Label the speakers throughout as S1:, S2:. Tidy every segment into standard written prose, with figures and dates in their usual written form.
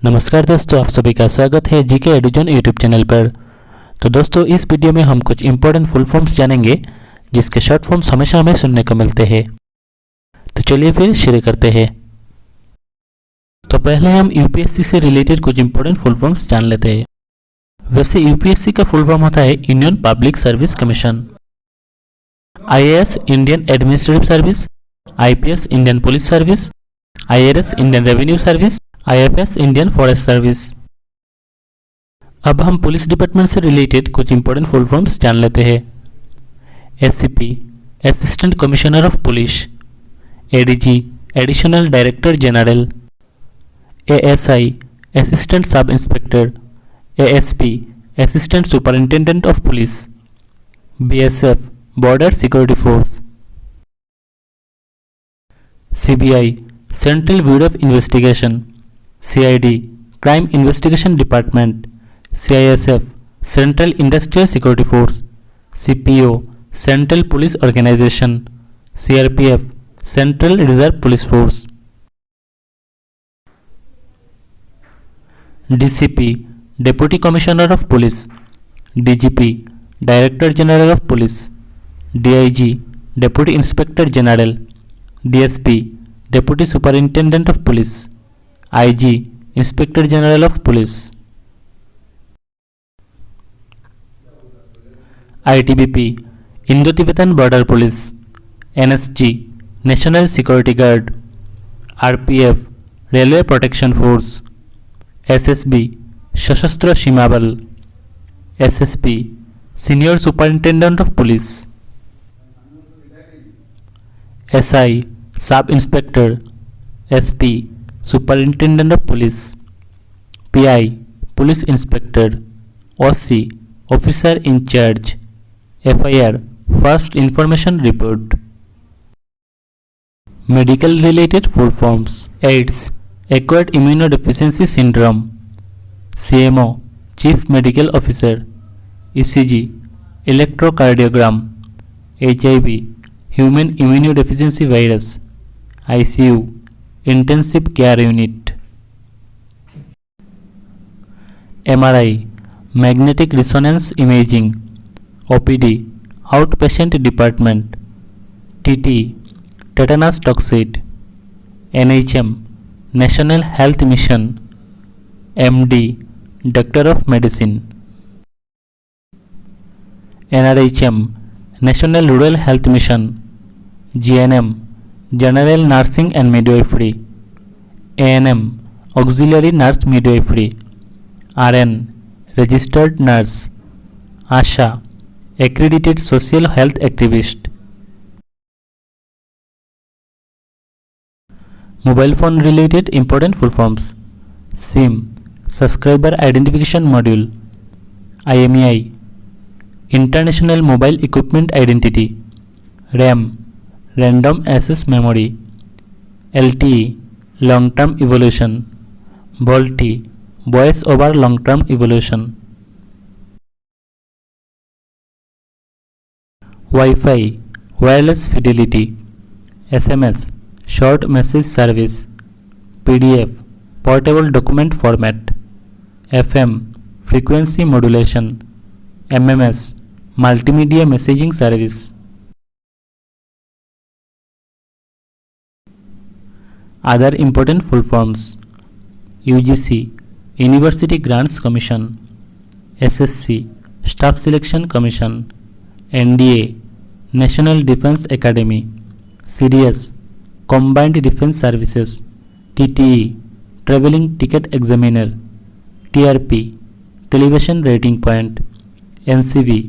S1: नमस्कार दोस्तों, आप सभी का स्वागत है जीके एडुजन यूट्यूब चैनल पर। तो दोस्तों, इस वीडियो में हम कुछ इंपॉर्टेंट फुल फॉर्म्स जानेंगे जिसके शॉर्ट फॉर्म्स हमेशा हमें सुनने को मिलते हैं। तो चलिए फिर शुरू करते हैं। तो पहले हम यूपीएससी से रिलेटेड कुछ इंपॉर्टेंट फुल फॉर्म्स जान लेते हैं। वैसे यूपीएससी का फुल फॉर्म होता है Indian public service commission. IAS Indian administrative service, IPS Indian police service, IRS Indian revenue service, IFS Indian forest service. अब हम पुलिस डिपार्टमेंट से रिलेटेड कुछ इंपॉर्टेंट फुल फॉर्म्स जान लेते हैं। SCP assistant commissioner of police, ADG additional director general, ASI assistant sub inspector, ASP assistant superintendent of police, BSF border security force, CBI central bureau of investigation, CID crime investigation department, CISF central industrial security force, CPO central police organisation, CRPF central reserve police force, DCP deputy commissioner of police, DGP director general of police, DIG deputy inspector general, DSP deputy superintendent of police, IG inspector general of police, ITBP Indo Tibetan border police, NSG national security guard, RPF railway protection force, SSB Sashastra Seema Bal, SSP senior superintendent of police, SI sub inspector, SP superintendent of police, PI police inspector, OC officer in charge, FIR first information report. Medical related full forms: AIDS acquired immunodeficiency syndrome, CMO chief medical officer, ECG electrocardiogram, HIV human immunodeficiency virus, ICU intensive care unit, MRI magnetic resonance imaging, OPD out patient department, TT tetanus toxoid, NHM national health mission, MD doctor of medicine, NRHM national rural health mission, GNM general nursing and midwifery, ANM auxiliary nurse midwifery, RN registered nurse, ASHA accredited social health activist. Mobile phone related important full forms: SIM subscriber identification module, IMEI international mobile equipment identity, RAM random access memory, LTE long term evolution, VoLTE voice over long term evolution, WiFi wireless fidelity, SMS short message service, PDF portable document format, FM frequency modulation, MMS multimedia messaging service. Other important full forms: UGC University Grants Commission, SSC Staff Selection Commission, NDA National Defence Academy, CDS Combined Defence Services, TTE Travelling Ticket Examiner, TRP Television Rating Point, NCB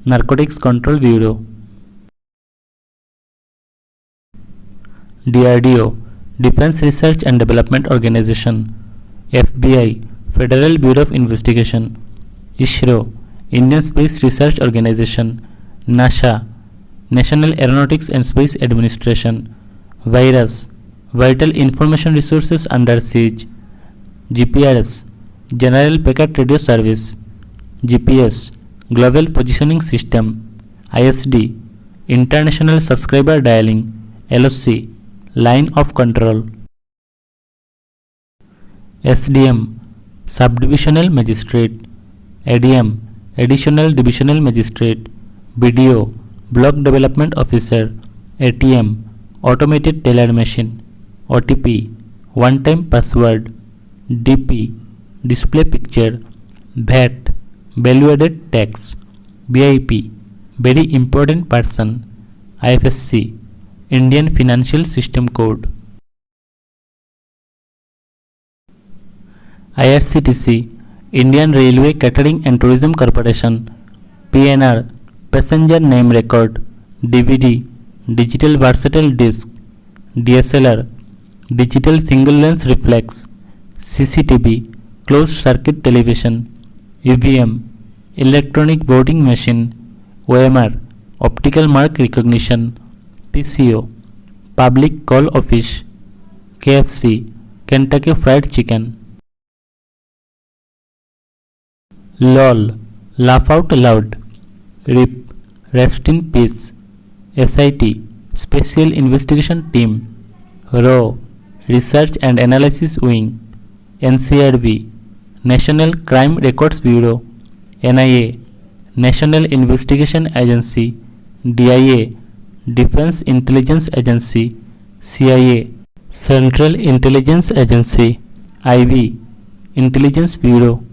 S1: Narcotics Control Bureau, DRDO Defense Research and Development Organization, FBI Federal Bureau of Investigation, ISRO Indian Space Research Organization, NASA National Aeronautics and Space Administration, VIRUS Vital Information Resources Under Siege, GPRS General Packet Radio Service, GPS Global Positioning System, ISD International Subscriber Dialing, LOC Line of Control, SDM sub divisional magistrate, ADM additional divisional magistrate, BDO block development officer, ATM automated teller machine, OTP one time password, DP display picture, VAT value added tax, VIP very important person, IFSC Indian financial system code, IRCTC Indian railway catering and tourism corporation, PNR passenger name record, DVD digital versatile disc, DSLR digital single lens reflex, CCTV close circuit television, EVM electronic voting machine, OMR optical mark recognition, PCO public call office, KFC Kentucky fried chicken, LOL laugh out loud, RIP rest in peace, SIT special investigation team, RAW research and analysis wing, NCRB National Crime Records Bureau, NIA National Investigation Agency, DIA Defense Intelligence Agency, CIA Central Intelligence Agency, IB Intelligence Bureau,